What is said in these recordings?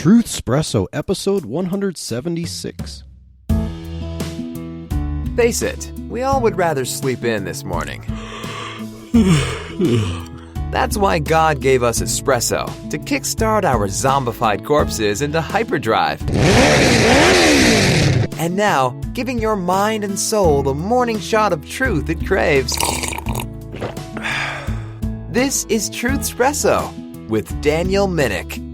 Truth Espresso, episode 176. Face it, we all would rather sleep in this morning. That's why God gave us espresso, to kickstart our zombified corpses into hyperdrive. And now, giving your mind and soul the morning shot of truth it craves. This is Truth Espresso with Daniel Minnick.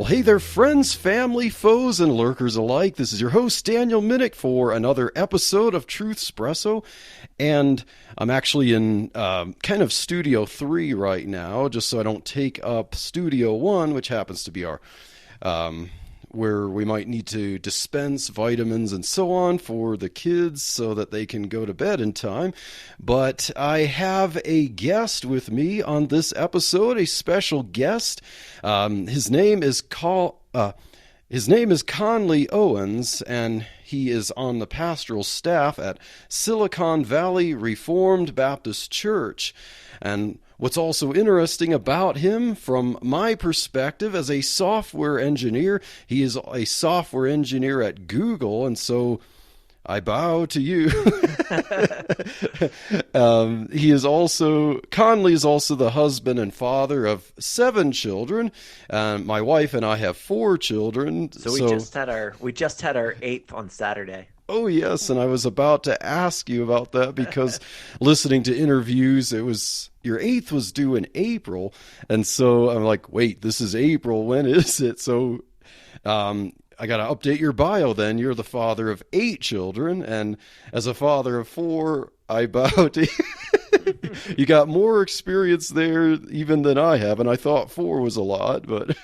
Hey there, friends, family, foes, and lurkers alike. This is your host, Daniel Minnick, for another episode of Truth Espresso. And I'm actually in kind of Studio 3 right now, just so I don't take up Studio 1, which happens to be our where we might need to dispense vitamins and so on for the kids so that they can go to bed in time. But I have a guest with me on this episode, a special guest. His name is Conley Owens, and he is on the pastoral staff at Silicon Valley Reformed Baptist Church. And what's also interesting about him, from my perspective as a software engineer, he is a software engineer at Google, and so I bow to you. Conley is also the husband and father of 7 children. My wife and I have 4 children. So we just had our 8th on Saturday. Oh, yes, and I was about to ask you about that because listening to interviews, your 8th was due in April, and so I'm like, wait, this is April, when is it? So I got to update your bio then. You're the father of 8 children, and as a father of 4, I bow to you. You got more experience there even than I have, and I thought 4 was a lot, but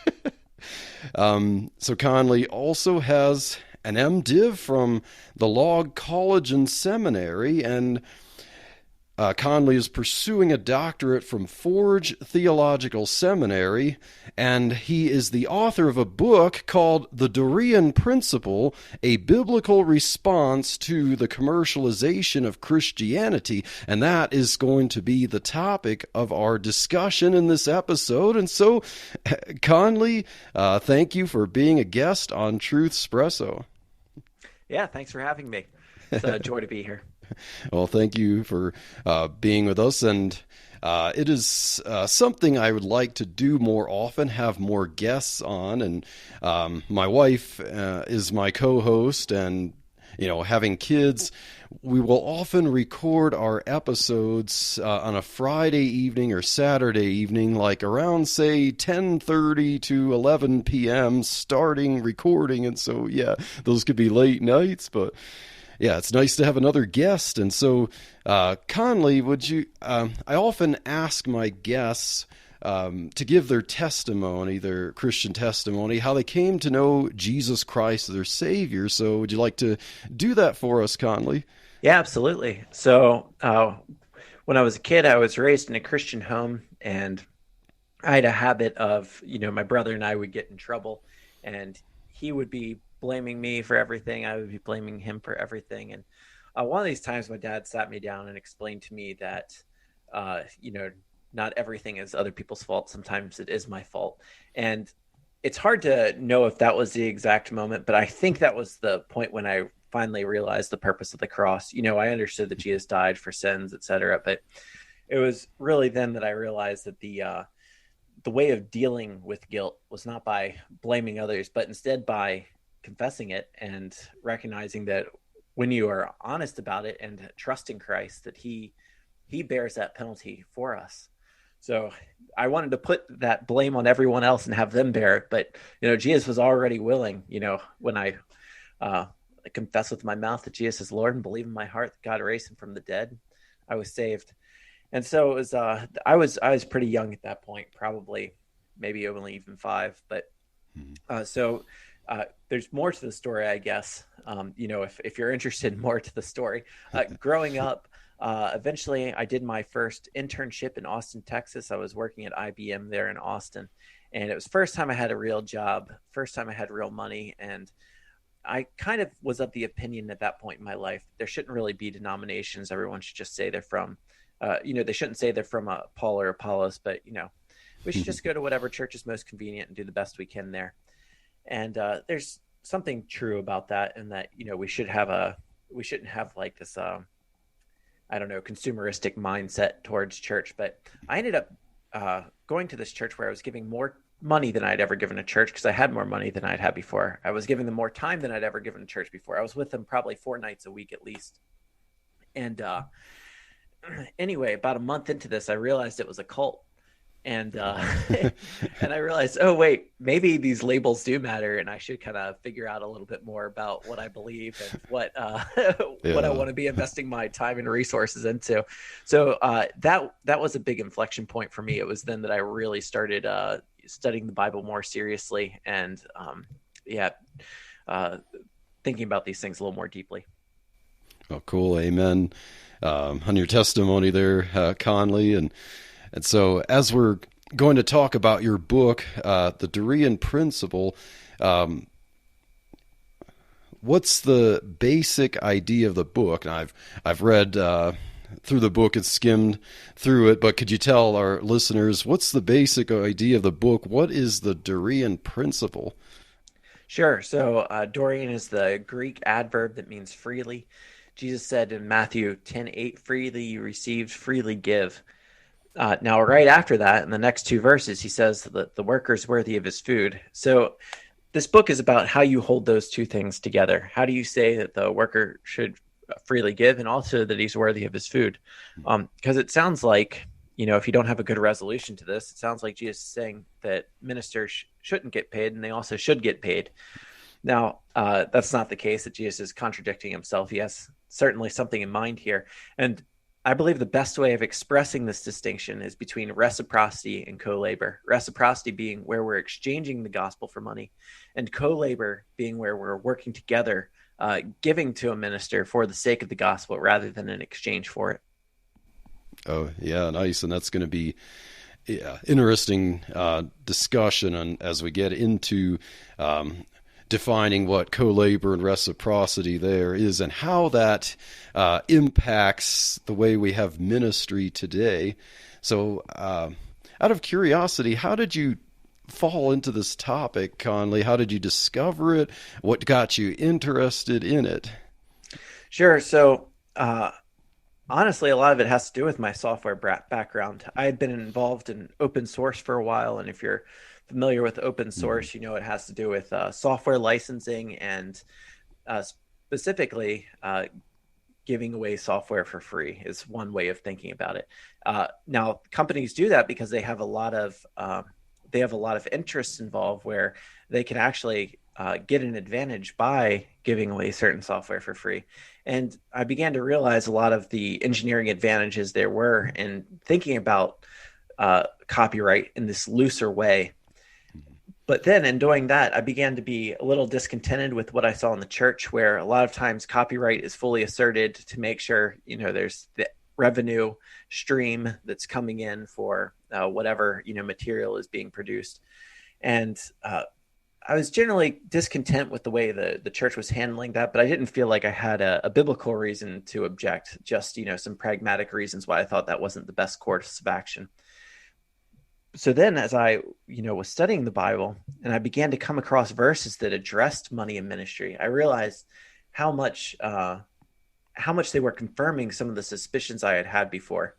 so Conley also has an MDiv from the Log College and Seminary, and Conley is pursuing a doctorate from Forge Theological Seminary, and he is the author of a book called The Dorean Principle, a biblical response to the commercialization of Christianity, and that is going to be the topic of our discussion in this episode. And so, Conley, thank you for being a guest on Truth Espresso. Yeah, thanks for having me. It's a joy to be here. Well, thank you for being with us, and it is something I would like to do more often, have more guests on, and my wife is my co-host, and having kids, we will often record our episodes on a Friday evening or Saturday evening, like around, say, 10:30 to 11 p.m. starting recording, and so, yeah, those could be late nights, but yeah, it's nice to have another guest. And so, Conley, I often ask my guests to give their testimony, their Christian testimony, how they came to know Jesus Christ as their Savior. So would you like to do that for us, Conley? Yeah, absolutely. So when I was a kid, I was raised in a Christian home, and I had a habit of, my brother and I would get in trouble, and he would be blaming me for everything. I would be blaming him for everything. And one of these times my dad sat me down and explained to me that, not everything is other people's fault. Sometimes it is my fault. And it's hard to know if that was the exact moment, but I think that was the point when I finally realized the purpose of the cross. I understood that Jesus died for sins, etc. But it was really then that I realized that the way of dealing with guilt was not by blaming others, but instead by confessing it and recognizing that when you are honest about it and trusting Christ, that he bears that penalty for us. So I wanted to put that blame on everyone else and have them bear it. But, Jesus was already willing, when I confess with my mouth that Jesus is Lord and believe in my heart that God raised him from the dead, I was saved. And so it was, I was pretty young at that point, probably maybe only even 5, but there's more to the story, I guess. If you're interested in more to the story, growing up, eventually I did my first internship in Austin, Texas. I was working at IBM there in Austin, and it was the first time I had a real job, first time I had real money. And I kind of was of the opinion at that point in my life, there shouldn't really be denominations. Everyone should just say they're from, they shouldn't say they're from Paul or Apollos, but, we should just go to whatever church is most convenient and do the best we can there. And there's something true about that, and that, we shouldn't have like this, I don't know, consumeristic mindset towards church. But I ended up going to this church where I was giving more money than I'd ever given a church, because I had more money than I'd had before. I was giving them more time than I'd ever given a church before. I was with them probably 4 nights a week at least. And anyway, about a month into this, I realized it was a cult. And and I realized, oh wait, maybe these labels do matter, and I should kind of figure out a little bit more about what I believe and what what I want to be investing my time and resources into. So that was a big inflection point for me. It was then that I really started studying the Bible more seriously, and thinking about these things a little more deeply. Oh, cool. Amen. On your testimony there, Conley, and so as we're going to talk about your book, the Dorean Principle, what's the basic idea of the book? And I've read through the book and skimmed through it, but could you tell our listeners what's the basic idea of the book? What is the Dorean Principle? Sure. So Dorean is the Greek adverb that means freely. Jesus said in Matthew 10:8, freely you received, freely give. Now, right after that, in the next 2 verses, he says that the worker is worthy of his food. So this book is about how you hold those two things together. How do you say that the worker should freely give, and also that he's worthy of his food? Because it sounds like, if you don't have a good resolution to this, it sounds like Jesus is saying that ministers shouldn't get paid, and they also should get paid. Now, that's not the case, that Jesus is contradicting himself. He has certainly something in mind here. And I believe the best way of expressing this distinction is between reciprocity and co-labor. Reciprocity being where we're exchanging the gospel for money, and co-labor being where we're working together, giving to a minister for the sake of the gospel rather than in exchange for it. Oh, yeah, nice. And that's going to be interesting discussion as we get into defining what co-labor and reciprocity there is, and how that impacts the way we have ministry today. So out of curiosity, how did you fall into this topic, Conley? How did you discover it? What got you interested in it? Sure. So honestly, a lot of it has to do with my software background. I had been involved in open source for a while, and if you're familiar with open source, it has to do with software licensing, and specifically giving away software for free is one way of thinking about it. Now, companies do that because they have a lot of interests involved, where they can actually get an advantage by giving away certain software for free. And I began to realize a lot of the engineering advantages there were in thinking about copyright in this looser way. But then in doing that, I began to be a little discontented with what I saw in the church, where a lot of times copyright is fully asserted to make sure, there's the revenue stream that's coming in for whatever, material is being produced. And I was generally discontent with the way the church was handling that, but I didn't feel like I had a biblical reason to object, just, some pragmatic reasons why I thought that wasn't the best course of action. So then as I, was studying the Bible, and I began to come across verses that addressed money in ministry, I realized how much they were confirming some of the suspicions I had had before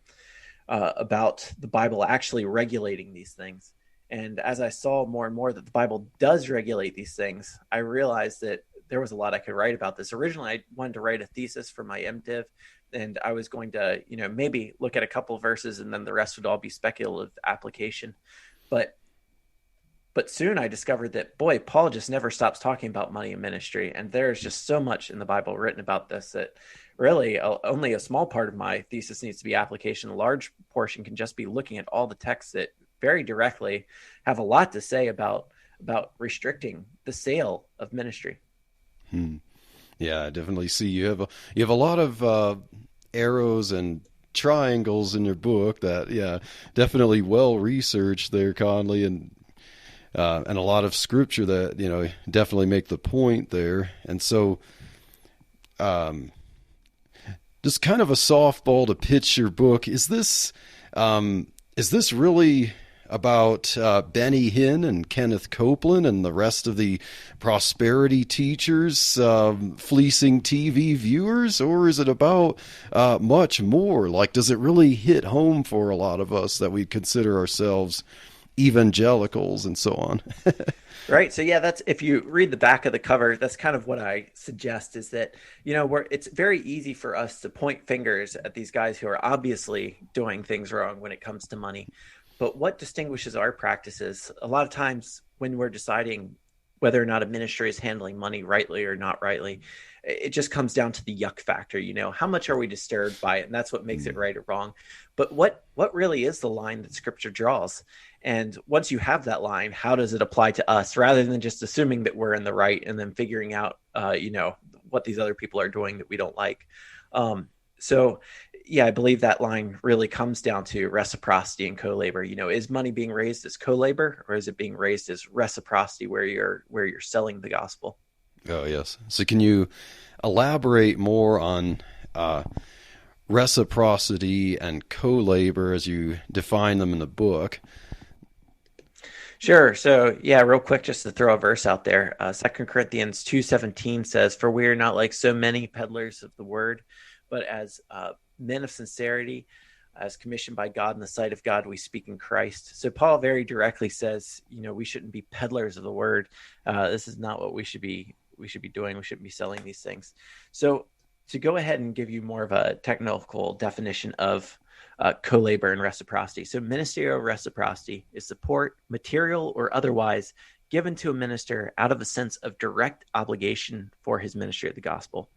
about the Bible actually regulating these things. And as I saw more and more that the Bible does regulate these things, I realized that there was a lot I could write about this. Originally, I wanted to write a thesis for my MDiv, and I was going to, maybe look at a couple of verses, and then the rest would all be speculative application. But soon I discovered that, boy, Paul just never stops talking about money in ministry. And there's just so much in the Bible written about this that really only a small part of my thesis needs to be application. A large portion can just be looking at all the texts that very directly have a lot to say about restricting the sale of ministry. Yeah, I definitely see you have a lot of arrows and triangles in your book that, definitely well researched there, Conley. And and a lot of scripture that, definitely make the point there. And so, just kind of a softball to pitch your book. Is this really about Benny Hinn and Kenneth Copeland and the rest of the prosperity teachers fleecing TV viewers, or is it about much more? Like, does it really hit home for a lot of us that we consider ourselves evangelicals and so on? Right. So yeah, that's, if you read the back of the cover, that's kind of what I suggest, is that, it's very easy for us to point fingers at these guys who are obviously doing things wrong when it comes to money. But what distinguishes our practices, a lot of times when we're deciding whether or not a ministry is handling money rightly or not rightly, it just comes down to the yuck factor. How much are we disturbed by it? And that's what makes it right or wrong. But what really is the line that Scripture draws? And once you have that line, how does it apply to us, rather than just assuming that we're in the right and then figuring out, what these other people are doing that we don't like? So yeah, I believe that line really comes down to reciprocity and co-labor. Is money being raised as co-labor, or is it being raised as reciprocity, where you're selling the gospel? Oh, yes. So can you elaborate more on reciprocity and co-labor as you define them in the book? Sure. So yeah, real quick, just to throw a verse out there, 2 Corinthians 2:17 says, "For we are not like so many peddlers of the word, but as men of sincerity, as commissioned by God in the sight of God, we speak in Christ." So Paul very directly says, we shouldn't be peddlers of the word. This is not what we should be doing. We shouldn't be selling these things. So to go ahead and give you more of a technical definition of co-labor and reciprocity. So ministerial reciprocity is support, material or otherwise, given to a minister out of a sense of direct obligation for his ministry of the gospel.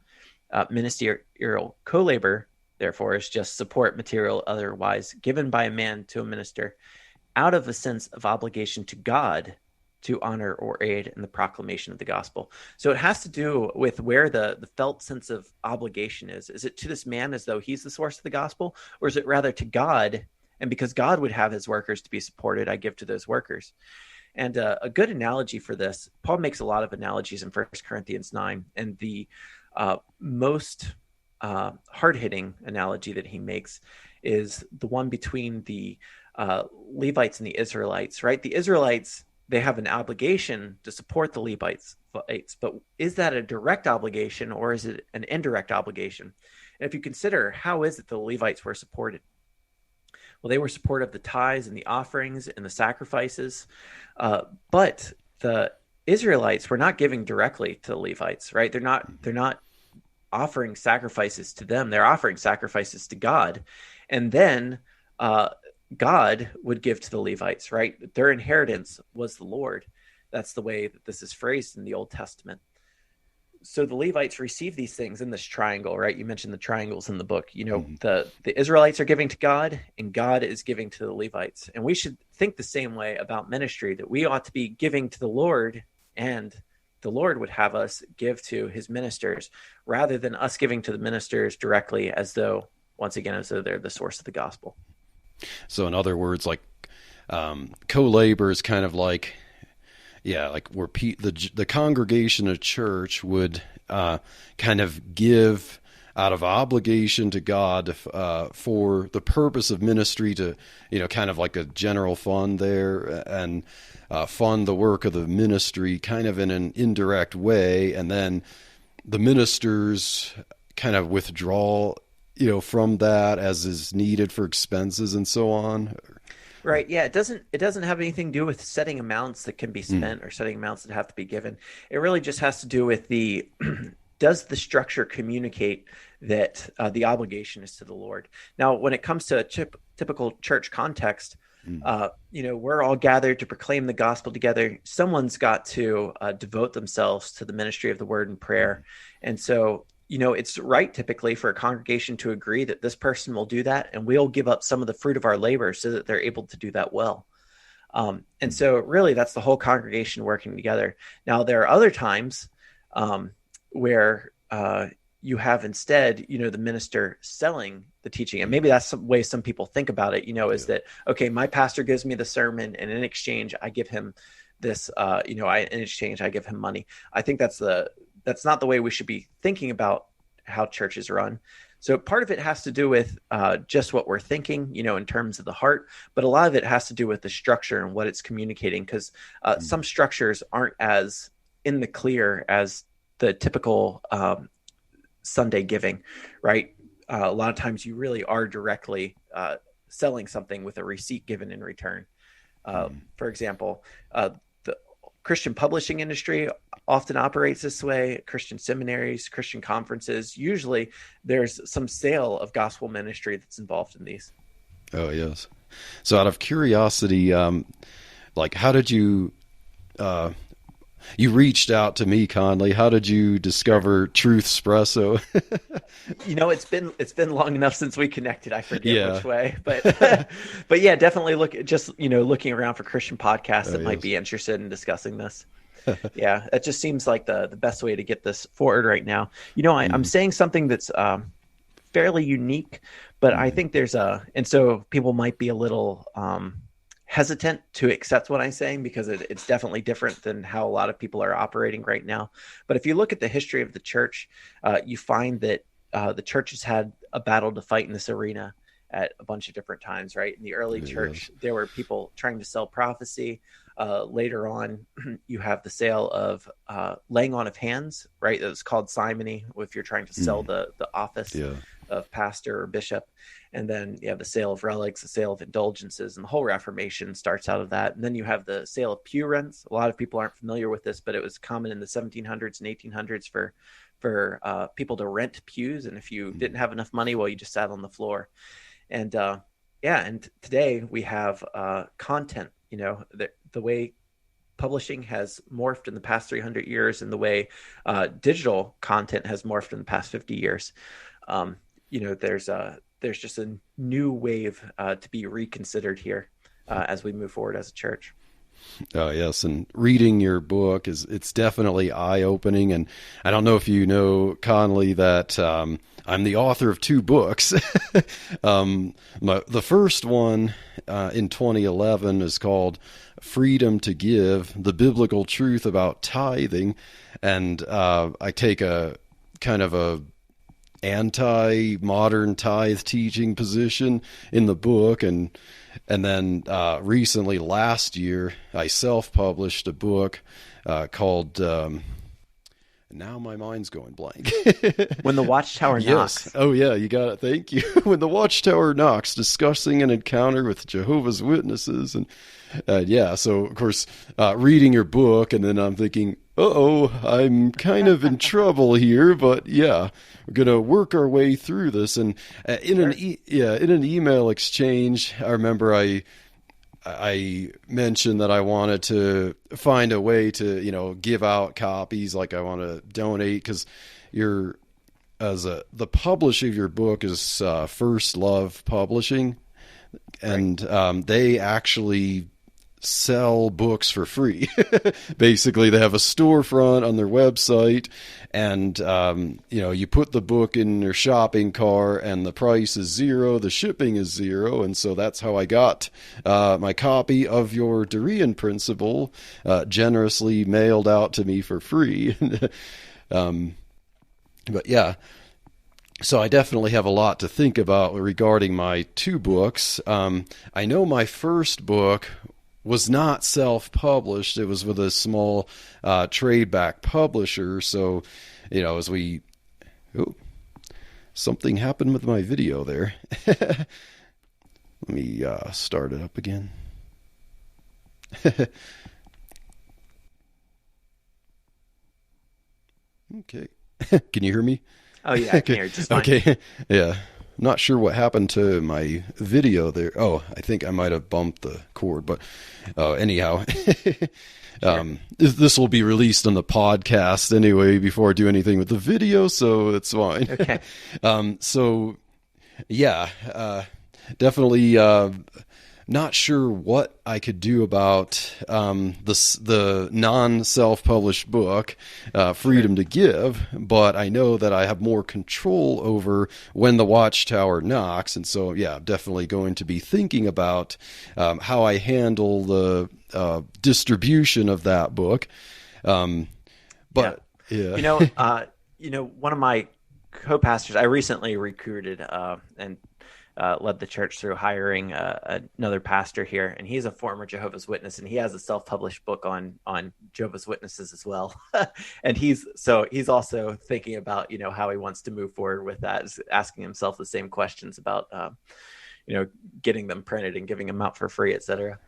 Ministerial co-labor, therefore, is just support, material, otherwise, given by a man to a minister out of a sense of obligation to God to honor or aid in the proclamation of the gospel. So it has to do with where the felt sense of obligation is. Is it to this man as though he's the source of the gospel, or is it rather to God? And because God would have his workers to be supported, I give to those workers. And a good analogy for this, Paul makes a lot of analogies in 1 Corinthians 9, and the most hard-hitting analogy that he makes is the one between the Levites and the Israelites, right? The Israelites, they have an obligation to support the Levites, but is that a direct obligation, or is it an indirect obligation? And if you consider, how is it the Levites were supported? Well, they were supportive of the tithes and the offerings and the sacrifices, but the Israelites were not giving directly to the Levites, right? They're not offering sacrifices to them. They're offering sacrifices to God. And then God would give to the Levites, right? Their inheritance was the Lord. That's the way that this is phrased in the Old Testament. So the Levites receive these things in this triangle, right? You mentioned the triangles in the book. The Israelites are giving to God, and God is giving to the Levites. And we should think the same way about ministry, that we ought to be giving to the Lord, and the Lord would have us give to his ministers, rather than us giving to the ministers directly as though they're the source of the gospel. So in other words, like co-labor is kind of like, like where the congregation of church would kind of give out of obligation to God for the purpose of ministry, to, kind of like a general fund there, and fund the work of the ministry kind of in an indirect way. And then the ministers kind of withdraw, from that as is needed for expenses and so on. Right. Yeah. It doesn't have anything to do with setting amounts that can be spent or setting amounts that have to be given. It really just has to do with does the structure communicate that the obligation is to the Lord? Now, when it comes to a typical church context, we're all gathered to proclaim the gospel together. Someone's got to devote themselves to the ministry of the word and prayer. And so, it's right typically for a congregation to agree that this person will do that, and we'll give up some of the fruit of our labor so that they're able to do that well. And so really that's the whole congregation working together. Now, there are other times where you have instead, the minister selling the teaching. And maybe that's some way some people think about it, is that, okay, my pastor gives me the sermon, and in exchange, I give him this, in exchange, I give him money. I think that's not the way we should be thinking about how churches run. So part of it has to do with just what we're thinking, in terms of the heart, but a lot of it has to do with the structure and what it's communicating, because some structures aren't as in the clear as the typical Sunday giving, right? A lot of times you really are directly selling something with a receipt given in return. For example, the Christian publishing industry often operates this way. Christian seminaries, Christian conferences, usually there's some sale of gospel ministry that's involved in these. Oh, yes. So out of curiosity, how did you reached out to me, Conley. How did you discover Truth Espresso? It's been long enough since we connected. I forget which way, but but yeah, definitely looking around for Christian podcasts that might be interested in discussing this. Yeah, it just seems like the best way to get this forward right now. I'm saying something that's fairly unique, but I think and so people might be a little hesitant to accept what I'm saying, because it's definitely different than how a lot of people are operating right now. But if you look at the history of the church, you find that the church has had a battle to fight in this arena at a bunch of different times, right? In the early church, there were people trying to sell prophecy. Later on, you have the sale of laying on of hands, right? That's called simony, if you're trying to sell the office of pastor or bishop. And then you have the sale of relics, the sale of indulgences, and the whole Reformation starts out of that. And then you have the sale of pew rents. A lot of people aren't familiar with this, but it was common in the 1700s and 1800s for people to rent pews. And if you didn't have enough money, well, you just sat on the floor. And and today we have content. The way publishing has morphed in the past 300 years, and the way digital content has morphed in the past 50 years. There's just a new wave to be reconsidered here as we move forward as a church. Oh, yes. And reading your book it's definitely eye-opening. And I don't know if you know, Conley, that I'm the author of 2 books. The first one in 2011 is called Freedom to Give, The Biblical Truth About Tithing. And I take a kind of a anti-modern tithe teaching position in the book. And then recently, last year, I self-published a book called, now my mind's going blank. When the Watchtower Knocks. Oh, yeah, you got it. Thank you. When the Watchtower Knocks, discussing an encounter with Jehovah's Witnesses. And so, of course, reading your book, and then I'm thinking, I'm kind of in trouble here, but yeah, we're going to work our way through this. And in an email exchange, I remember I mentioned that I wanted to find a way to, give out copies, like I want to donate, because the publisher of your book is First Love Publishing, and they actually sell books for free. Basically, they have a storefront on their website, and you put the book in your shopping cart, and the price is $0, the shipping is $0, and so that's how I got my copy of your Dorean Principle generously mailed out to me for free. But yeah. So I definitely have a lot to think about regarding my 2 books. I know my first book was not self-published. It was with a small trade-back publisher. So, as something happened with my video there. Let me start it up again. Okay. Can you hear me? Oh, yeah, I can hear you just fine. Okay, yeah. Not sure what happened to my video there. Oh, I think I might have bumped the cord, but anyhow, this will be released on the podcast anyway before I do anything with the video, so it's fine. Okay. So, yeah, definitely not sure what I could do about the non-self-published book, Freedom to Give, but I know that I have more control over when the Watchtower knocks, and so yeah, I'm definitely going to be thinking about how I handle the distribution of that book. But yeah. One of my co-pastors, I recently recruited and led the church through hiring another pastor here, and he's a former Jehovah's Witness, and he has a self-published book on Jehovah's Witnesses as well. And he's also thinking about how he wants to move forward with that, is asking himself the same questions about getting them printed and giving them out for free, etc.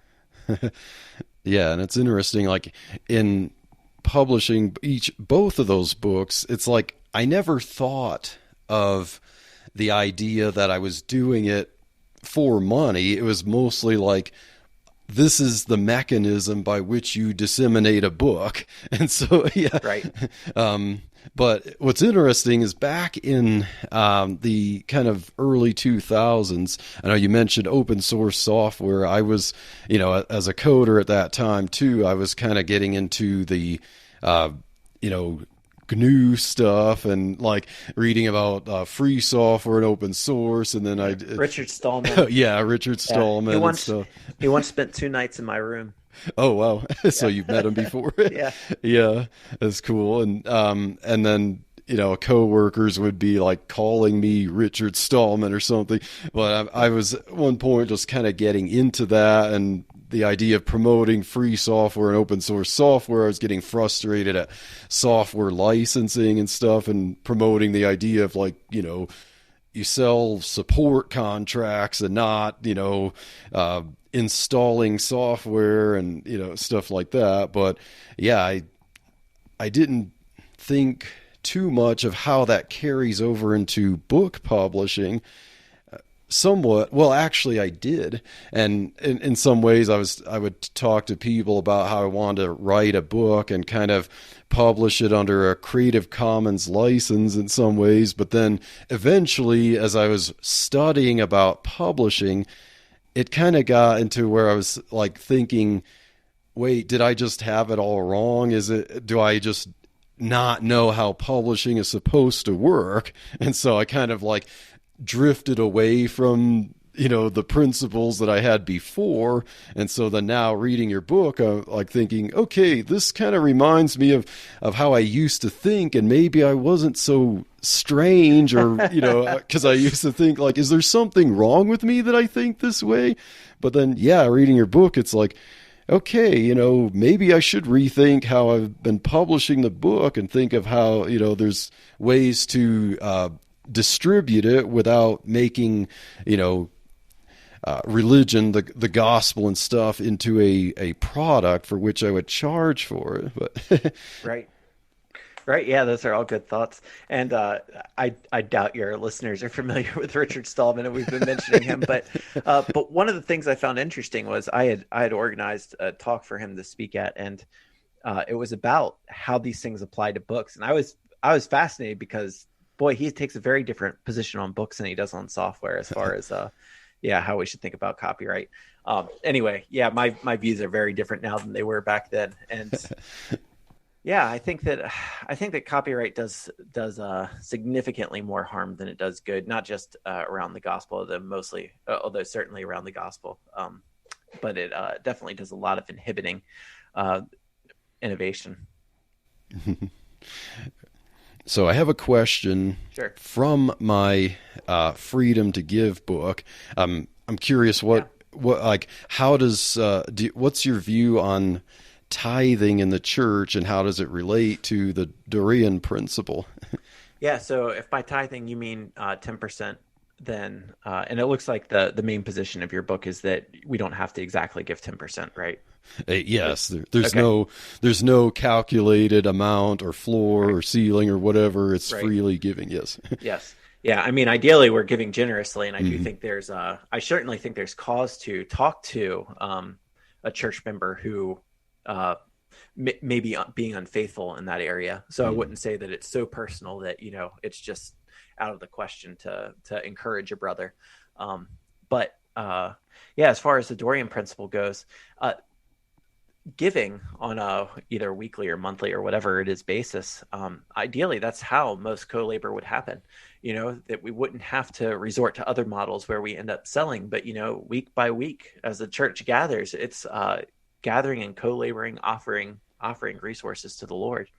Yeah, and it's interesting, like in publishing both of those books, it's like I never thought of the idea that I was doing it for money. It was mostly like, this is the mechanism by which you disseminate a book. And so, yeah. Right. But what's interesting is back in the kind of early 2000s, I know you mentioned open source software. I was, as a coder at that time too, I was kind of getting into the, GNU stuff and like reading about free software and open source, and then Richard Stallman. Yeah, Richard Stallman. He once spent 2 nights in my room. Oh wow! So you've met him before? Yeah, yeah, that's cool. And then coworkers would be like calling me Richard Stallman or something. But I was at one point just kind of getting into that and the idea of promoting free software and open source software. I was getting frustrated at software licensing and stuff, and promoting the idea of like, you sell support contracts and not, installing software and, stuff like that. But yeah, I didn't think too much of how that carries over into book publishing. Somewhat. Well, actually I did. And in some ways I would talk to people about how I wanted to write a book and kind of publish it under a Creative Commons license in some ways. But then eventually, as I was studying about publishing, it kind of got into where I was like thinking, wait, did I just have it all wrong? Do I just not know how publishing is supposed to work? And so I kind of like drifted away from the principles that I had before. And so then now reading your book, I'm like thinking, okay, this kind of reminds me of how I used to think, and maybe I wasn't so strange, or because I used to think like, is there something wrong with me that I think this way? But then reading your book, it's like, okay, maybe I should rethink how I've been publishing the book and think of how there's ways to distribute it without making, religion, the gospel and stuff into a product for which I would charge for it. But Right. Yeah, those are all good thoughts. And I doubt your listeners are familiar with Richard Stallman, and we've been mentioning him. But one of the things I found interesting was I had organized a talk for him to speak at, and it was about how these things apply to books. And I was fascinated because, boy, he takes a very different position on books than he does on software as far as how we should think about copyright. Anyway, my views are very different now than they were back then. And I think that copyright does significantly more harm than it does good, not just around the gospel, although certainly around the gospel. But it definitely does a lot of inhibiting innovation. So I have a question from my Freedom to Give book. I'm curious how does what's your view on tithing in the church, and how does it relate to the Dorean Principle? So if by tithing you mean 10%, then and it looks like the main position of your book is that we don't have to exactly give 10%, right? Yes, there's no calculated amount or floor or ceiling or whatever. It's freely giving. Yes. Yes. Yeah. I mean, ideally we're giving generously, and I do think I certainly think there's cause to talk to a church member who maybe being unfaithful in that area. So I wouldn't say that it's so personal that it's just out of the question to encourage a brother. But yeah, as far as the Dorean Principle goes, giving on a either weekly or monthly or whatever it is basis, ideally that's how most co-labor would happen. That we wouldn't have to resort to other models where we end up selling, but week by week as the church gathers, it's gathering and co-laboring, offering resources to the Lord.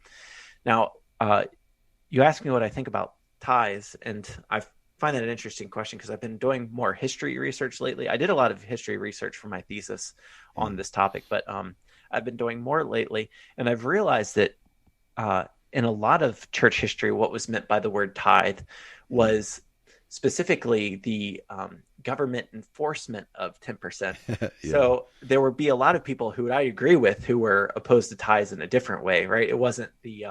Now, you asked me what I think about tithes, and I find that an interesting question because I've been doing more history research lately. I did a lot of history research for my thesis on this topic, but I've been doing more lately, and I've realized that in a lot of church history, what was meant by the word tithe was specifically the government enforcement of 10%. Yeah. So there would be a lot of people who I agree with who were opposed to tithes in a different way, right? It wasn't the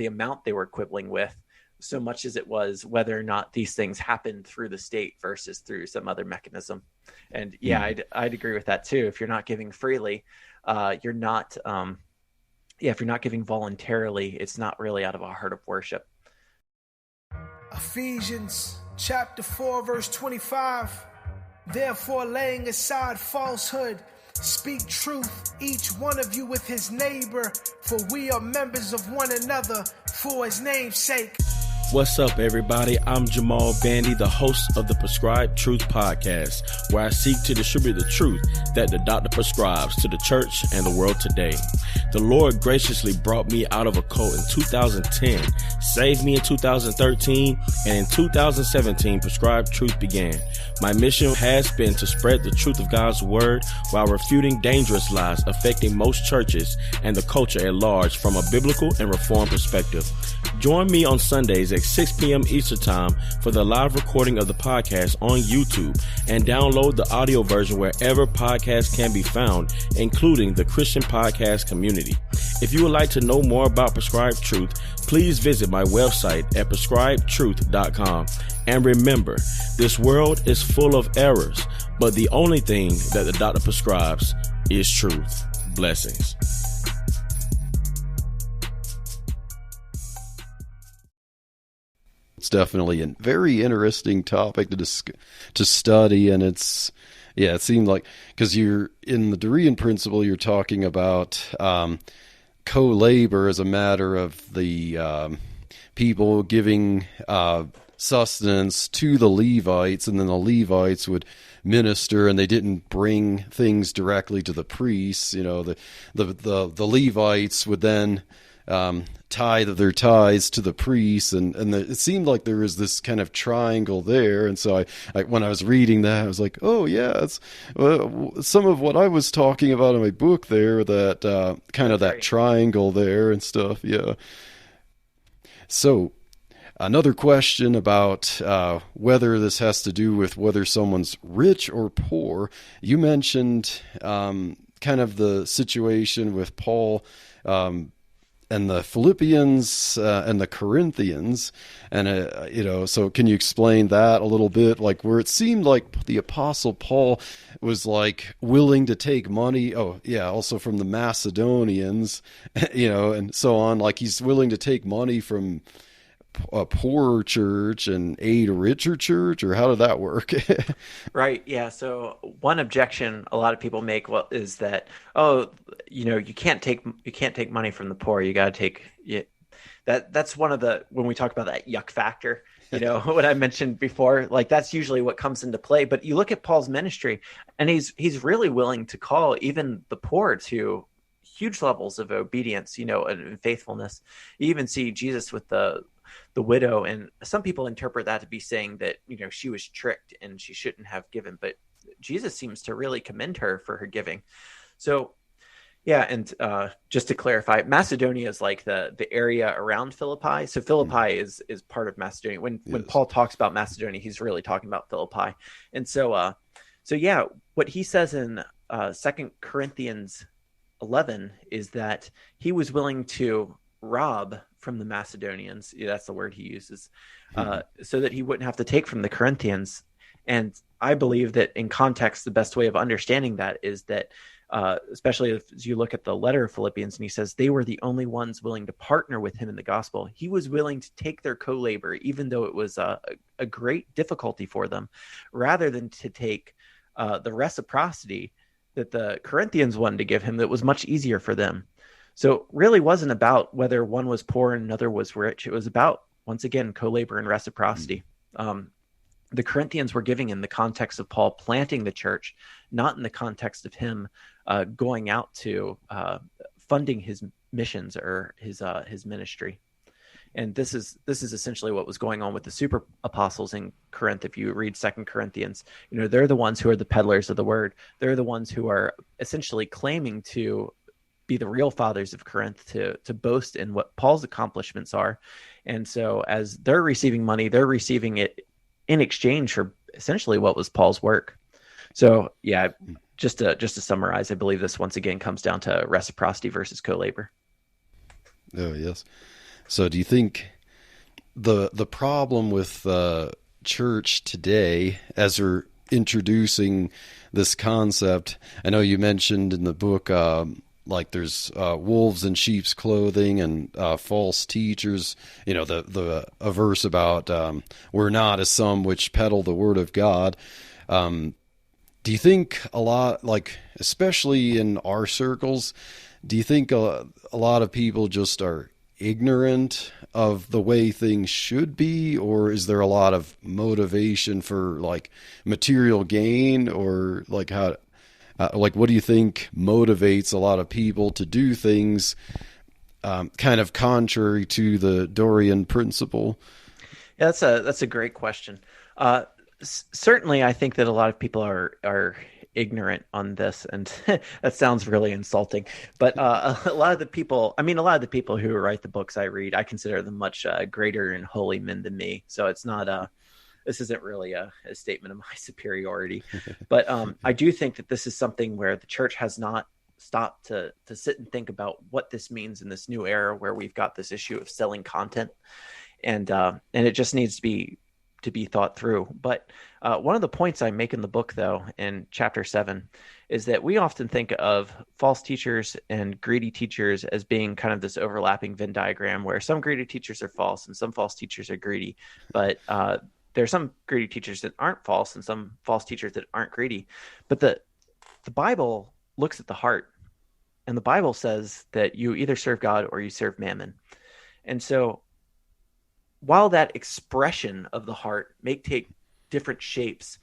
amount they were quibbling with so much as it was whether or not these things happened through the state versus through some other mechanism. And I'd agree with that too. If you're not giving freely, you're not, if you're not giving voluntarily, it's not really out of a heart of worship. Ephesians chapter 4, verse 25. Therefore, laying aside falsehood, speak truth, each one of you with his neighbor, for we are members of one another for his name's sake. What's up, everybody? I'm Jamal Bandy, the host of the Prescribed Truth podcast, where I seek to distribute the truth that the doctor prescribes to the church and the world today. The Lord graciously brought me out of a cult in 2010, saved me in 2013, and in 2017, Prescribed Truth began. My mission has been to spread the truth of God's word while refuting dangerous lies affecting most churches and the culture at large from a biblical and reformed perspective. Join me on Sundays at 6 p.m. Eastern Time for the live recording of the podcast on YouTube, and download the audio version wherever podcasts can be found, including the Christian podcast community. If you would like to know more about Prescribed Truth, please visit my website at prescribedtruth.com. And remember, this world is full of errors, but the only thing that the doctor prescribes is truth. Blessings. It's definitely a very interesting topic to study, and it seemed like, because you're in the Dorean Principle, you're talking about co-labor as a matter of the people giving sustenance to the Levites, and then the Levites would minister, and they didn't bring things directly to the priests. The Levites would then tithe of their tithes to the priests, and it seemed like there was this kind of triangle there. And so I when I was reading that, I was like, oh yeah, it's some of what I was talking about in my book there, that kind of that triangle there and stuff. Yeah. So another question about whether this has to do with whether someone's rich or poor. You mentioned kind of the situation with Paul and the Philippians and the Corinthians, and so can you explain that a little bit? Like, where it seemed like the Apostle Paul was like willing to take money. Oh yeah, also from the Macedonians, and so on. Like, he's willing to take money from a poorer church and aid a richer church, or how did that work? Right. Yeah. So one objection a lot of people make is that, you can't take money from the poor. You got to take that's one of the, when we talk about that yuck factor, what I mentioned before, like that's usually what comes into play. But you look at Paul's ministry, and he's really willing to call even the poor to huge levels of obedience, and faithfulness. You even see Jesus with the widow, and some people interpret that to be saying that she was tricked and she shouldn't have given, but Jesus seems to really commend her for her giving. So yeah, and just to clarify, Macedonia is like the area around Philippi. So Philippi is part of Macedonia. When Paul talks about Macedonia, he's really talking about Philippi. And so yeah, what he says in 2 Corinthians 11 is that he was willing to rob from the Macedonians. Yeah, that's the word he uses, so that he wouldn't have to take from the Corinthians. And I believe that in context, the best way of understanding that is that especially as you look at the letter of Philippians, and he says they were the only ones willing to partner with him in the gospel. He was willing to take their co-labor, even though it was a great difficulty for them, rather than to take the reciprocity that the Corinthians wanted to give him that was much easier for them. So it really wasn't about whether one was poor and another was rich. It was about, once again, co-labor and reciprocity. The Corinthians were giving in the context of Paul planting the church, not in the context of him going out to funding his missions or his ministry. And this is essentially what was going on with the super apostles in Corinth. If you read 2 Corinthians, they're the ones who are the peddlers of the word. They're the ones who are essentially claiming to be the real fathers of Corinth, to boast in what Paul's accomplishments are. And so as they're receiving money, they're receiving it in exchange for essentially what was Paul's work. So yeah, just to summarize, I believe this once again comes down to reciprocity versus co-labor. Oh, yes. So do you think the problem with church today, as we're introducing this concept, I know you mentioned in the book, like there's wolves in sheep's clothing and false teachers, a verse about we're not as some which peddle the word of God. Do you think a lot, like especially in our circles, do you think a lot of people just are ignorant of the way things should be, or is there a lot of motivation for like material gain, or like how, like what do you think motivates a lot of people to do things kind of contrary to the Dorean principle? Yeah, that's a great question. Certainly, I think that a lot of people are ignorant on this, and that sounds really insulting. But a lot of the people who write the books I read, I consider them much greater and holy men than me. So it's not this isn't really a statement of my superiority. But I do think that this is something where the church has not stopped to sit and think about what this means in this new era where we've got this issue of selling content, and it just needs to be thought through. But one of the points I make in the book, though, in chapter 7, is that we often think of false teachers and greedy teachers as being kind of this overlapping Venn diagram where some greedy teachers are false and some false teachers are greedy. But there are some greedy teachers that aren't false and some false teachers that aren't greedy. But the Bible looks at the heart, and the Bible says that you either serve God or you serve mammon. And so while that expression of the heart may take different shapes,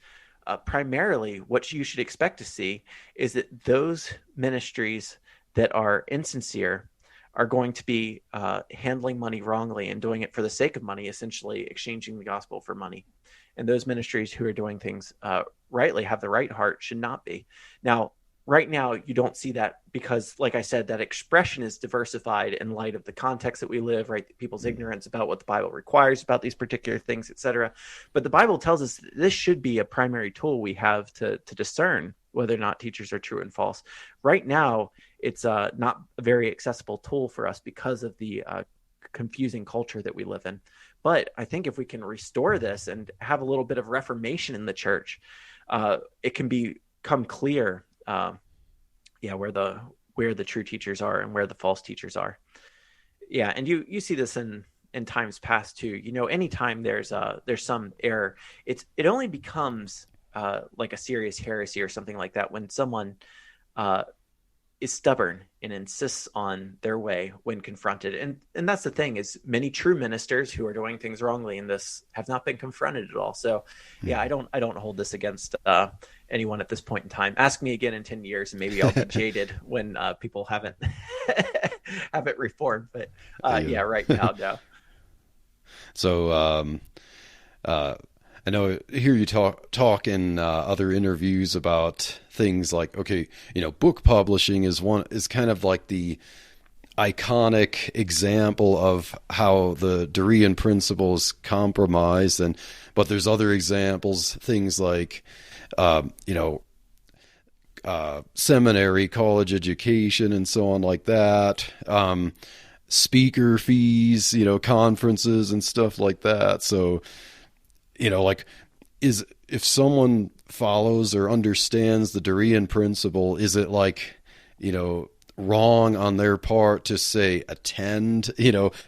primarily what you should expect to see is that those ministries that are insincere are going to be handling money wrongly and doing it for the sake of money, essentially exchanging the gospel for money. And those ministries who are doing things rightly, have the right heart, should not be. Now, right now, you don't see that because, like I said, that expression is diversified in light of the context that we live, right? People's ignorance about what the Bible requires about these particular things, etc. But the Bible tells us that this should be a primary tool we have to discern whether or not teachers are true and false. Right now, it's not a very accessible tool for us because of the confusing culture that we live in. But I think if we can restore this and have a little bit of reformation in the church, it can become clear where the true teachers are and where the false teachers are. Yeah, and you see this in times past too. Anytime there's some error, it only becomes like a serious heresy or something like that when someone is stubborn and insists on their way when confronted. And that's the thing, is many true ministers who are doing things wrongly in this have not been confronted at all. So yeah, I don't hold this against anyone at this point in time. Ask me again in 10 years and maybe I'll be jaded when people haven't reformed. But yeah, right now, no. So I know I hear you talk in other interviews about things like, okay, book publishing is kind of like the iconic example of how the Dorean Principle is compromised, but there's other examples, things like seminary, college education, and so on like that. Speaker fees, conferences and stuff like that. So, if someone follows or understands the Dorean Principle, is it like wrong on their part to say attend,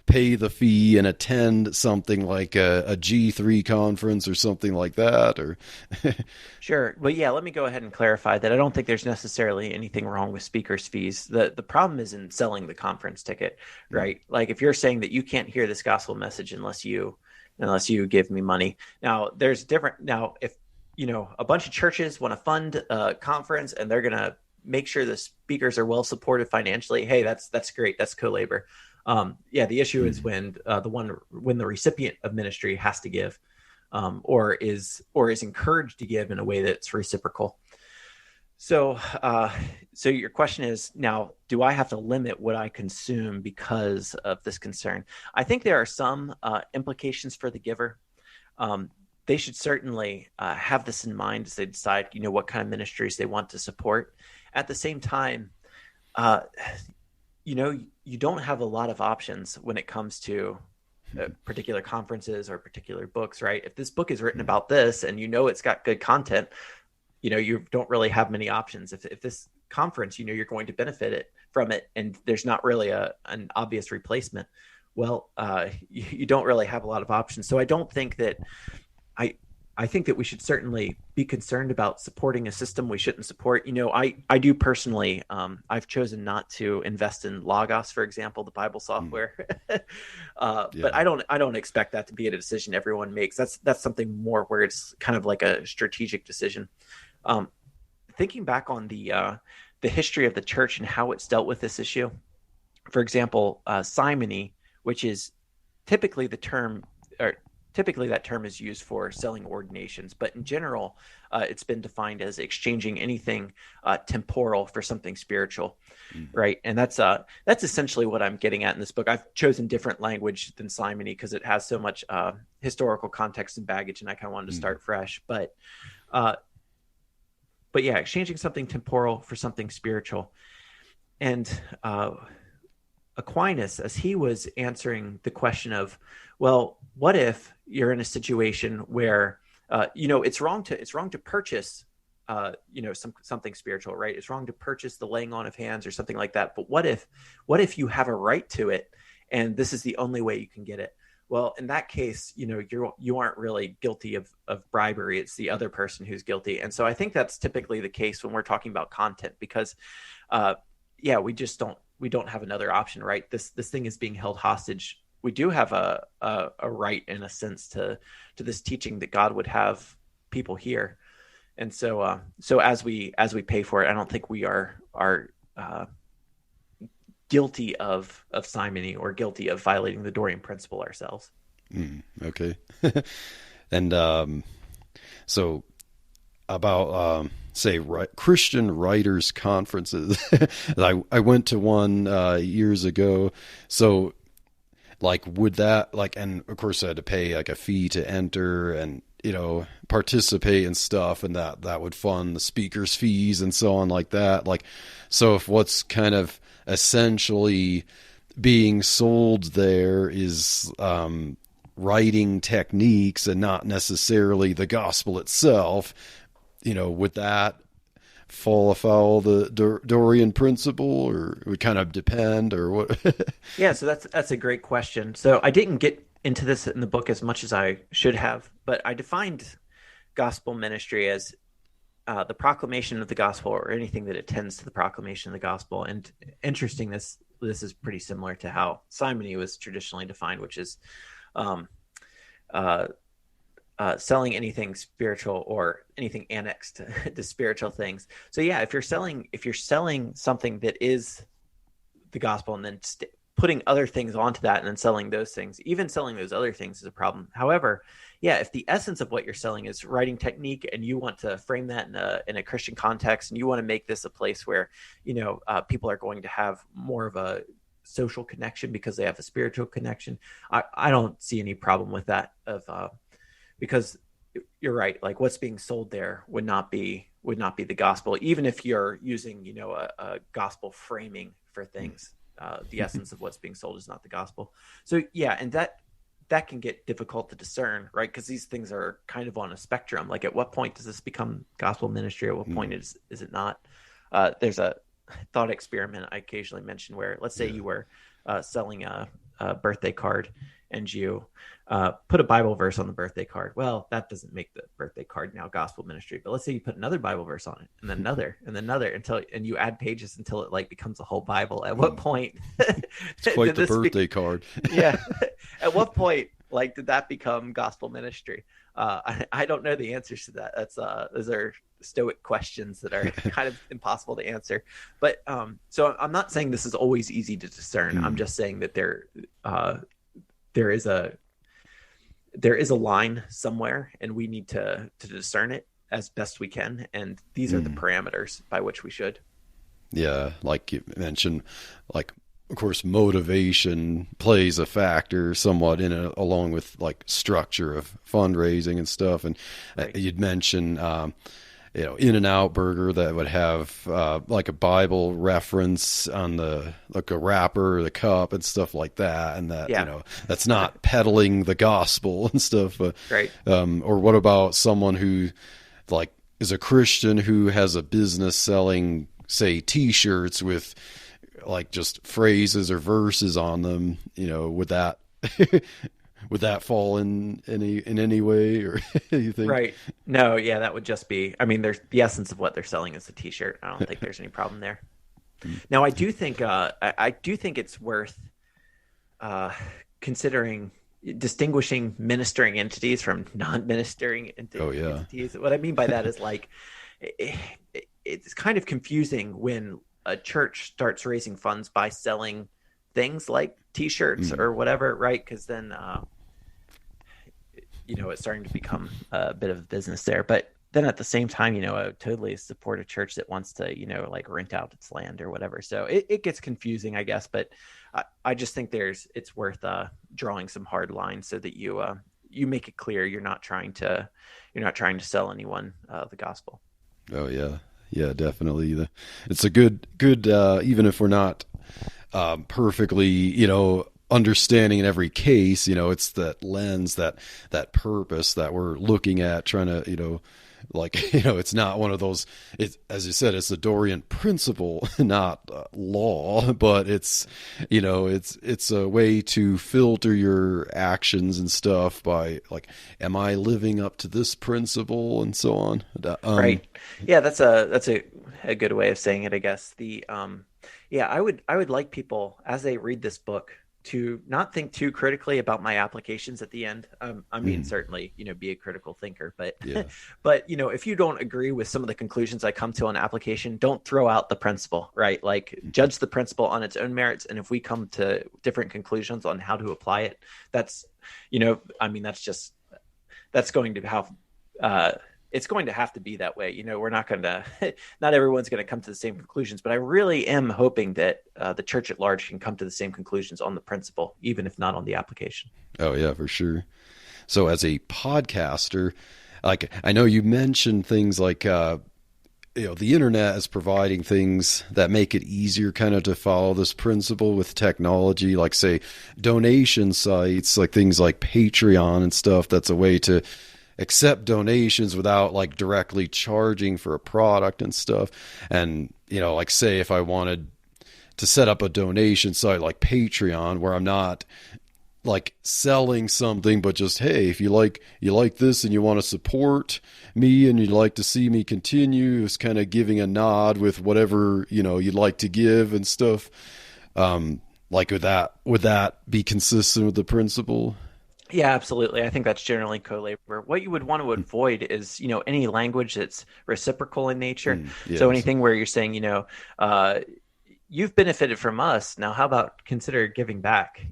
pay the fee and attend something like a G3 conference or something like that, or Sure. Well, yeah, let me go ahead and clarify that I don't think there's necessarily anything wrong with speakers' fees. The problem is in selling the conference ticket, right? Like if you're saying that you can't hear this gospel message unless you give me money. Now, if a bunch of churches want to fund a conference and they're going to make sure the speakers are well supported financially, hey, that's great. That's co-labor. The issue is when the recipient of ministry has to give, or is encouraged to give in a way that's reciprocal. So your question is now, do I have to limit what I consume because of this concern? I think there are some implications for the giver. They should certainly have this in mind as they decide, what kind of ministries they want to support. At the same time, you don't have a lot of options when it comes to particular conferences or particular books, right? If this book is written about this and it's got good content, you don't really have many options. If this conference, you're going to benefit from it and there's not really an obvious replacement, well, you don't really have a lot of options. So I don't think that I think that we should certainly be concerned about supporting a system we shouldn't support. I do personally, I've chosen not to invest in Logos, for example, the Bible software. But I don't expect that to be a decision everyone makes. That's something more where it's kind of like a strategic decision. Thinking back on the history of the church and how it's dealt with this issue, for example, simony, which is typically that term is used for selling ordinations, but in general, it's been defined as exchanging anything temporal for something spiritual, right? And that's essentially what I'm getting at in this book. I've chosen different language than simony because it has so much historical context and baggage, and I kind of wanted to start fresh. But yeah, exchanging something temporal for something spiritual. And Aquinas, as he was answering the question of, well, what if you're in a situation where it's wrong to purchase something spiritual, right? It's wrong to purchase the laying on of hands or something like that. But what if you have a right to it and this is the only way you can get it? Well, in that case, you aren't really guilty of bribery. It's the other person who's guilty. And so I think that's typically the case when we're talking about content, because we don't have another option, right? This thing is being held hostage. We do have a right, in a sense, to this teaching that God would have people hear. And so as we pay for it, I don't think we are guilty of simony or guilty of violating the Dorean Principle ourselves. Okay. And so about Christian writers conferences. I went to one years ago. So would that and of course I had to pay a fee to enter and participate and stuff, and that would fund the speakers' fees and so on like that. So if what's kind of essentially being sold there is writing techniques and not necessarily the gospel itself, would that fall afoul the Dorean Principle, or it would kind of depend, or what? Yeah, so that's a great question. So I didn't get into this in the book as much as I should have, but I defined gospel ministry as the proclamation of the gospel, or anything that attends to the proclamation of the gospel. And interesting, this is pretty similar to how simony was traditionally defined, which is selling anything spiritual or anything annexed to spiritual things. So yeah, if you're selling something that is the gospel and then putting other things onto that and then selling those things, even selling those other things is a problem. However, yeah, if the essence of what you're selling is writing technique and you want to frame that in a Christian context, and you want to make this a place where, people are going to have more of a social connection because they have a spiritual connection, I don't see any problem with that, because you're right. What's being sold there would not be the gospel, even if you're using, a gospel framing for things. The essence of what's being sold is not the gospel. So yeah, and that can get difficult to discern, right? Because these things are kind of on a spectrum. At what point does this become gospel ministry? At what point is it not? There's a thought experiment I occasionally mention where, let's say you were selling a birthday card and you put a Bible verse on the birthday card. Well, that doesn't make the birthday card now gospel ministry. But let's say you put another Bible verse on it, and then another, and then another, and you add pages until it like becomes a whole Bible. At what point? It's quite the birthday card. Yeah. At what point, like, did that become gospel ministry? I don't know the answers to that. Those are Stoic questions that are kind of impossible to answer. But so I'm not saying this is always easy to discern. I'm just saying that there is a line somewhere, and we need to discern it as best we can. And these are the parameters by which we should. Yeah, like you mentioned, like, of course, motivation plays a factor somewhat in it, along with like structure of fundraising and stuff. And you'd mentioned, In-N-Out Burger that would have like a Bible reference on the like a wrapper or the cup and stuff like that, and that that's not peddling the gospel and stuff. Right. Or what about someone who like is a Christian who has a business selling, say, T-shirts with like just phrases or verses on them? Would that would that fall in any way, or you think? Right. No, yeah, that would just be, I mean, there's the essence of what they're selling is the T-shirt. I don't think there's any problem there. Now, I do think it's worth considering distinguishing ministering entities from non-ministering entities. What I mean by that is like, it's kind of confusing when a church starts raising funds by selling things like T-shirts or whatever, right? Because then, it's starting to become a bit of a business there. But then at the same time, I would totally support a church that wants to, like rent out its land or whatever. So it gets confusing, I guess. But I just think it's worth drawing some hard lines so that you make it clear you're not trying to sell anyone the gospel. Oh yeah. Yeah, definitely. It's a good, even if we're not perfectly, understanding in every case, it's that lens, that purpose that we're looking at, trying to, it's not one of those, as you said, it's the Dorean Principle, not law, but it's a way to filter your actions and stuff by like, am I living up to this principle and so on? Right. Yeah, that's a good way of saying it, I guess. I would like people, as they read this book, to not think too critically about my applications at the end. I mean, certainly, be a critical thinker, but, but, if you don't agree with some of the conclusions I come to on application, don't throw out the principle, right? Like judge the principle on its own merits. And if we come to different conclusions on how to apply it, that's going to have, it's going to have to be that way. We're not going to, not everyone's going to come to the same conclusions, but I really am hoping that the church at large can come to the same conclusions on the principle, even if not on the application. Oh yeah, for sure. So as a podcaster, like I know you mentioned things like, the internet is providing things that make it easier kind of to follow this principle with technology, like say donation sites, like things like Patreon and stuff. That's a way to accept donations without like directly charging for a product and stuff. And, like say if I wanted to set up a donation site like Patreon where I'm not like selling something, but just, hey, if you like this and you want to support me and you'd like to see me continue, it's kind of giving a nod with whatever, you'd like to give and stuff. Like would that be consistent with the principle? Yeah, absolutely. I think that's generally co-labor. What you would want to avoid is, any language that's reciprocal in nature. Yes. So anything where you're saying, you've benefited from us. Now, how about consider giving back,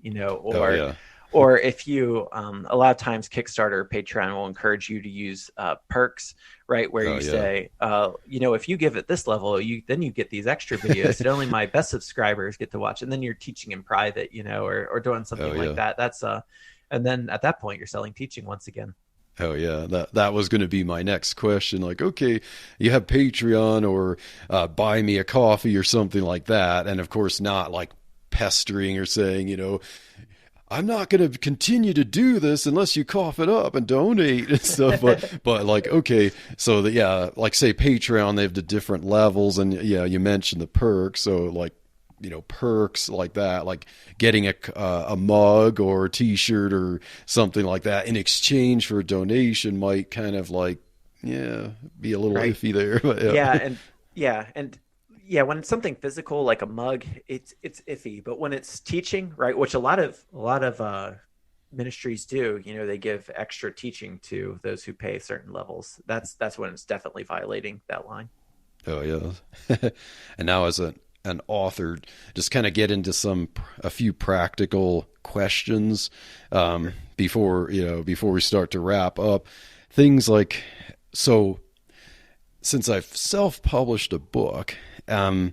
or if you, a lot of times Kickstarter or Patreon will encourage you to use perks, right? Where you say, if you give at this level, then you get these extra videos that only my best subscribers get to watch. And then you're teaching in private, or doing something like that. That's and then at that point, you're selling teaching once again. Oh yeah, that was going to be my next question. Like, okay, you have Patreon or buy me a coffee or something like that, and of course not like pestering or saying, I'm not going to continue to do this unless you cough it up and donate and stuff. But like, okay, so like say Patreon, they have the different levels, and yeah, you mentioned the perks. So like, perks like that, like getting a mug or a T-shirt or something like that in exchange for a donation might kind of like, be a little iffy there. But when it's something physical like a mug, it's iffy. But when it's teaching, right, which a lot of ministries do, they give extra teaching to those who pay certain levels. That's when it's definitely violating that line. Oh yeah. And now as an author, just kind of get into a few practical questions before we start to wrap up. Things like, so since I've self-published a book, or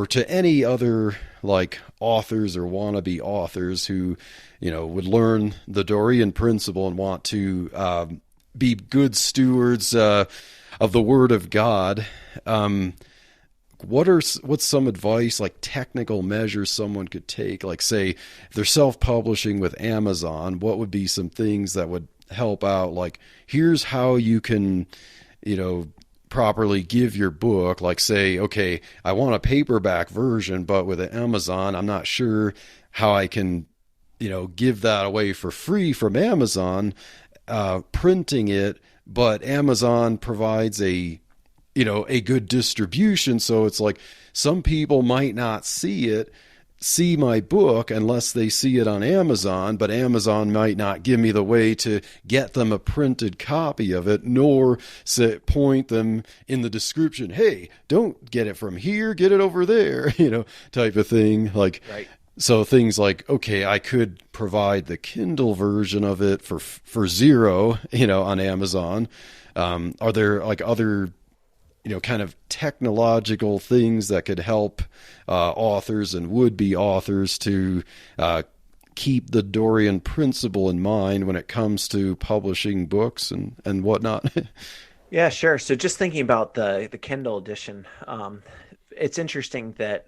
to any other like authors or wannabe authors who, would learn the Dorean Principle and want to be good stewards of the Word of God, what's some advice, like technical measures someone could take? Like say if they're self-publishing with Amazon, what would be some things that would help out? Like, here's how you can, properly give your book. Like say, okay, I want a paperback version, but with Amazon, I'm not sure how I can, give that away for free from Amazon, printing it, but Amazon provides a good distribution. So it's like some people might not see my book unless they see it on Amazon, but Amazon might not give me the way to get them a printed copy of it, nor point them in the description, hey, don't get it from here, get it over there, type of thing. Like, right. So things like, okay, I could provide the Kindle version of it for $0, on Amazon. Are there like other kind of technological things that could help authors and would-be authors to keep the Dorean Principle in mind when it comes to publishing books and whatnot? Yeah, sure. So just thinking about the Kindle edition, it's interesting that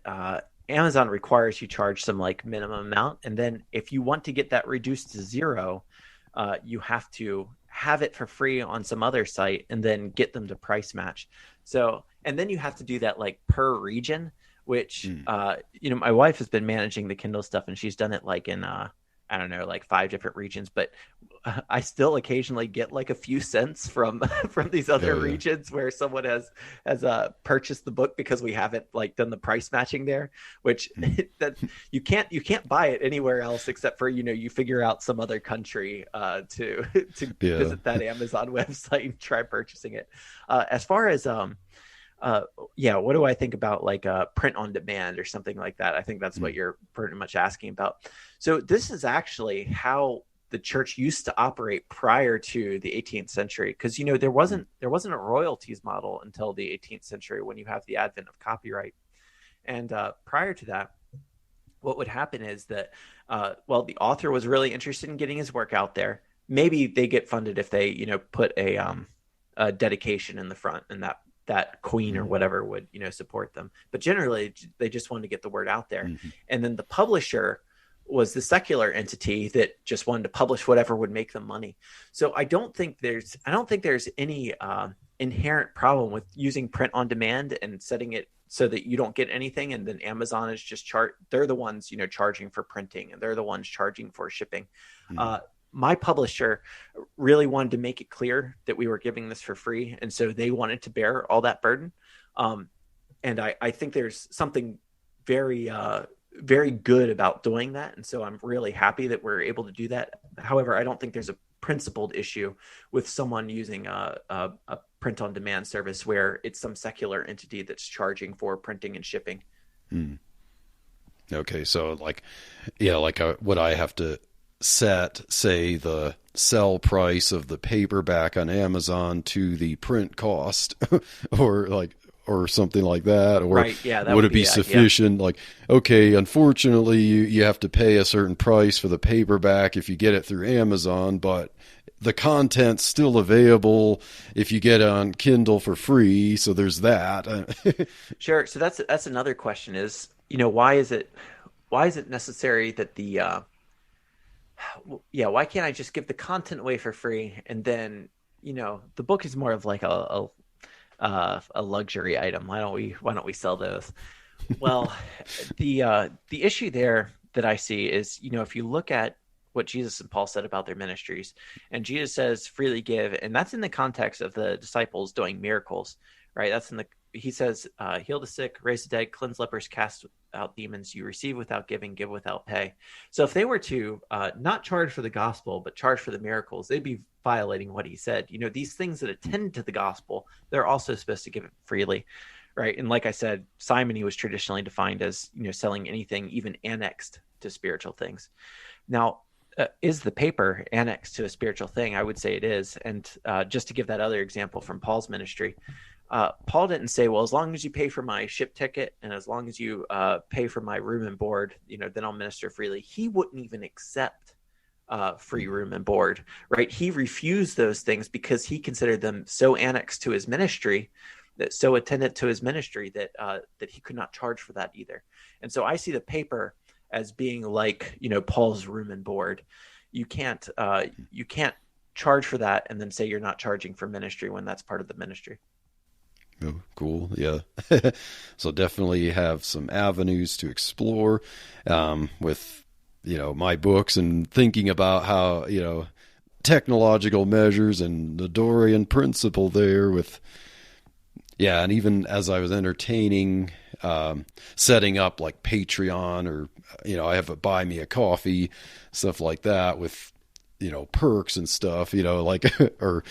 Amazon requires you charge some like minimum amount. And then if you want to get that reduced to $0, you have to have it for free on some other site and then get them to price match. So, and then you have to do that like per region, which, my wife has been managing the Kindle stuff and she's done it like in, I don't know, like 5 different regions, but I still occasionally get like a few cents from these other regions where someone has purchased the book because we haven't like done the price matching there, which that you can't buy it anywhere else except for, you figure out some other country to visit that Amazon website and try purchasing it. As far as what do I think about like print on demand or something like that? I think that's what you're pretty much asking about. So this is actually how the church used to operate prior to the 18th century, because there wasn't a royalties model until the 18th century when you have the advent of copyright. And prior to that, what would happen is that the author was really interested in getting his work out there. Maybe they get funded if they put a dedication in the front, and that queen or whatever would support them. But generally, they just wanted to get the word out there. And then the publisher was the secular entity that just wanted to publish whatever would make them money. So I don't think there's any inherent problem with using print on demand and setting it so that you don't get anything, and then Amazon is just they're the ones charging for printing, and they're the ones charging for shipping. My publisher really wanted to make it clear that we were giving this for free, and so they wanted to bear all that burden. And I think there's something very very good about doing that, and so I'm really happy that we're able to do that. However, I don't think there's a principled issue with someone using a print on demand service where it's some secular entity that's charging for printing and shipping. Okay, so would I have to set, say, the sell price of the paperback on Amazon to the print cost or something like that? Or right, yeah, would it be sufficient? Yeah. Like, okay, unfortunately you have to pay a certain price for the paperback if you get it through Amazon, but the content's still available if you get it on Kindle for free. So there's that. Sure. So that's another question is, why is it why is it necessary that why can't I just give the content away for free? And then, the book is more of like a luxury item. Why don't we sell those? Well, the issue there that I see is, if you look at what Jesus and Paul said about their ministries, and Jesus says freely give, and that's in the context of the disciples doing miracles, right? He says, heal the sick, raise the dead, cleanse lepers, cast out demons. You receive without giving, give without pay. So if they were to not charge for the gospel, but charge for the miracles, they'd be violating what he said. These things that attend to the gospel, they're also supposed to give it freely, right? And like I said, simony was traditionally defined as, selling anything even annexed to spiritual things. Now, is the paper annexed to a spiritual thing? I would say it is. And just to give that other example from Paul's ministry, Paul didn't say, well, as long as you pay for my ship ticket and as long as you pay for my room and board, then I'll minister freely. He wouldn't even accept free room and board, right? He refused those things because he considered them so annexed to his ministry, that so attendant to his ministry that he could not charge for that either. And so I see the paper as being like, Paul's room and board. You can't charge for that and then say you're not charging for ministry when that's part of the ministry. Oh, cool. Yeah. So definitely have some avenues to explore with, my books and thinking about how, technological measures and the Dorean Principle there with, and even as I was entertaining, setting up like Patreon or, I have a buy me a coffee, stuff like that with, perks and stuff, or,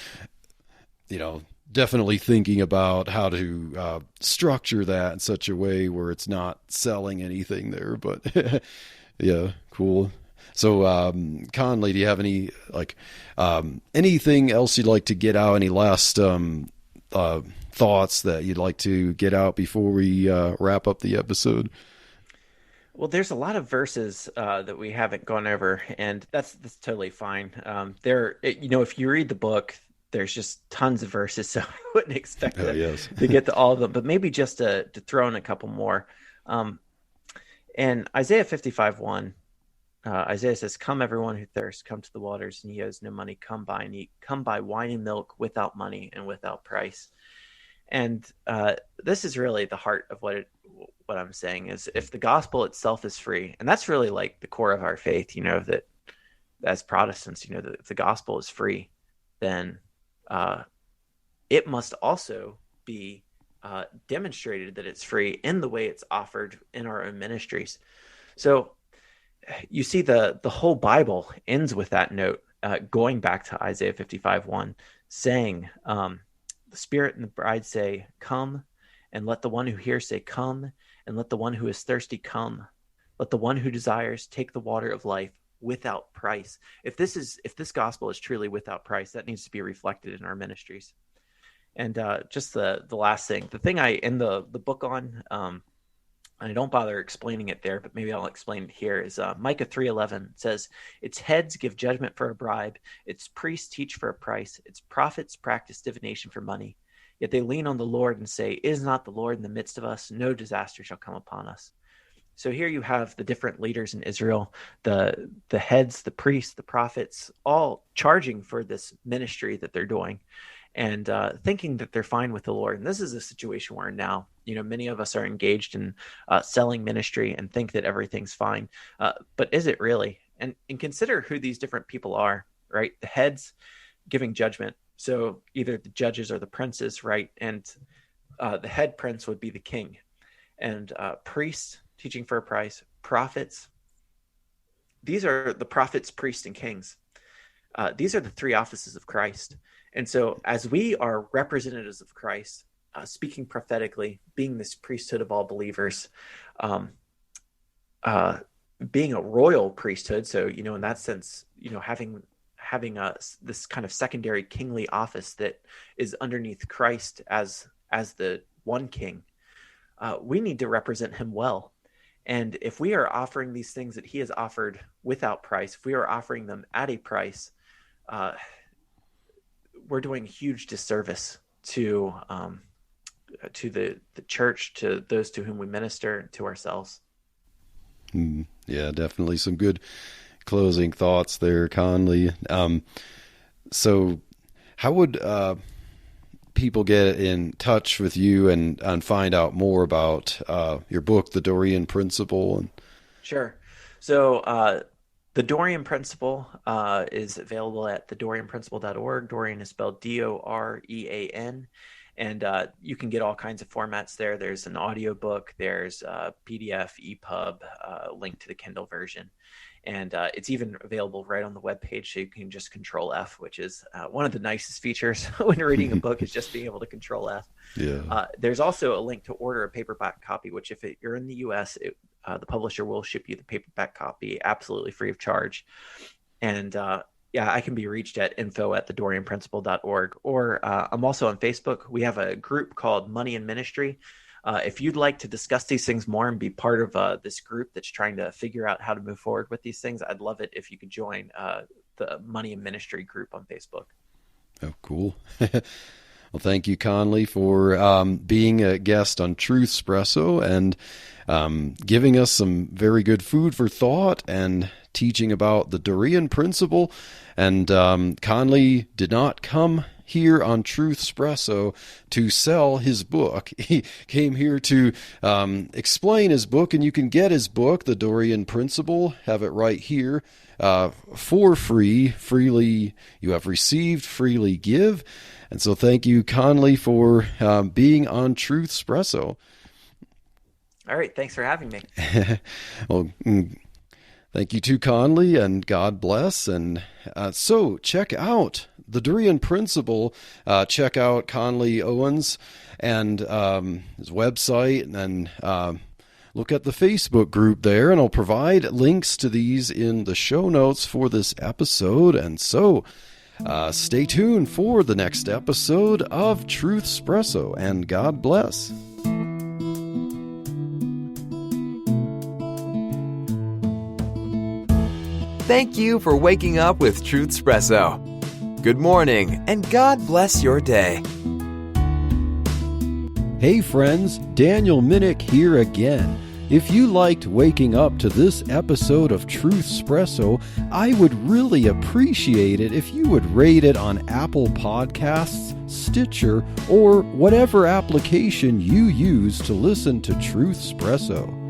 definitely thinking about how to structure that in such a way where it's not selling anything there, but yeah, cool. So, Conley, do you have any, anything else you'd like to get out? Any last thoughts that you'd like to get out before we wrap up the episode? Well, there's a lot of verses that we haven't gone over, and that's totally fine. If you read the book, there's just tons of verses, so I wouldn't expect to get to all of them, but maybe just to throw in a couple more. And Isaiah 55:1, Isaiah says, "Come, everyone who thirsts, come to the waters, and he who has no money, come buy and eat. Come buy wine and milk without money and without price." And this is really the heart of what I'm saying is, if the gospel itself is free, and that's really like the core of our faith, that as Protestants, that if the gospel is free, then it must also be demonstrated that it's free in the way it's offered in our own ministries. So you see the whole Bible ends with that note, going back to Isaiah 55:1, saying, the Spirit and the bride say, "Come," and let the one who hears say, "Come," and let the one who is thirsty come. Let the one who desires take the water of life without price. If this gospel is truly without price, that needs to be reflected in our ministries. And just the last thing, the thing I end the book on, and I don't bother explaining it there, but maybe I'll explain it here, is Micah 3:11 says, "Its heads give judgment for a bribe, its priests teach for a price, its prophets practice divination for money. Yet they lean on the Lord and say, 'Is not the Lord in the midst of us? No disaster shall come upon us.'" So here you have the different leaders in Israel, the heads, the priests, the prophets, all charging for this ministry that they're doing, and thinking that they're fine with the Lord. And this is a situation where now, many of us are engaged in selling ministry and think that everything's fine. But is it really? And consider who these different people are, right? The heads giving judgment. So either the judges or the princes, right? And the head prince would be the king. And priests teaching for a price, prophets. These are the prophets, priests, and kings. These are the three offices of Christ. And so as we are representatives of Christ, speaking prophetically, being this priesthood of all believers, being a royal priesthood. So, in that sense, having this kind of secondary kingly office that is underneath Christ as the one king, we need to represent him well. And if we are offering these things that he has offered without price, if we are offering them at a price, we're doing huge disservice to the church, to those to whom we minister, to ourselves. Yeah, definitely some good closing thoughts there, Conley. So how would people get in touch with you and find out more about your book, The Dorean Principle? Sure. So the Dorean Principle is available at thedorianprinciple.org. Dorean is spelled Dorean. And you can get all kinds of formats there. There's an audiobook, there's PDF, EPUB, link to the Kindle version. And it's even available right on the webpage, so you can just Control F, which is one of the nicest features when reading a book, is just being able to Control F. Yeah. There's also a link to order a paperback copy, which if you're in the U.S., the publisher will ship you the paperback copy absolutely free of charge. And I can be reached at info@thedorianprinciple.org. Or I'm also on Facebook. We have a group called Money and Ministry. If you'd like to discuss these things more and be part of this group that's trying to figure out how to move forward with these things, I'd love it if you could join the Money and Ministry group on Facebook. Oh, cool. Well, thank you, Conley, for being a guest on Truthspresso and giving us some very good food for thought and teaching about the Dorean Principle. And Conley did not come here on Truthspresso to sell his book. He came here to explain his book, and you can get his book, The Dorean Principle, have it right here for free. Freely you have received, freely give. And so thank you, Conley, for being on Truthspresso. All right. Thanks for having me. Well, thank you too, Conley, and God bless. And so check out the Dorean Principle. Check out Conley Owens and his website, and look at the Facebook group there, and I'll provide links to these in the show notes for this episode. And so stay tuned for the next episode of Truthspresso, and God bless. Thank you for waking up with Truthspresso. Good morning, and God bless your day. Hey friends, Daniel Minnick here again. If you liked waking up to this episode of Truthspresso, I would really appreciate it if you would rate it on Apple Podcasts, Stitcher, or whatever application you use to listen to Truthspresso.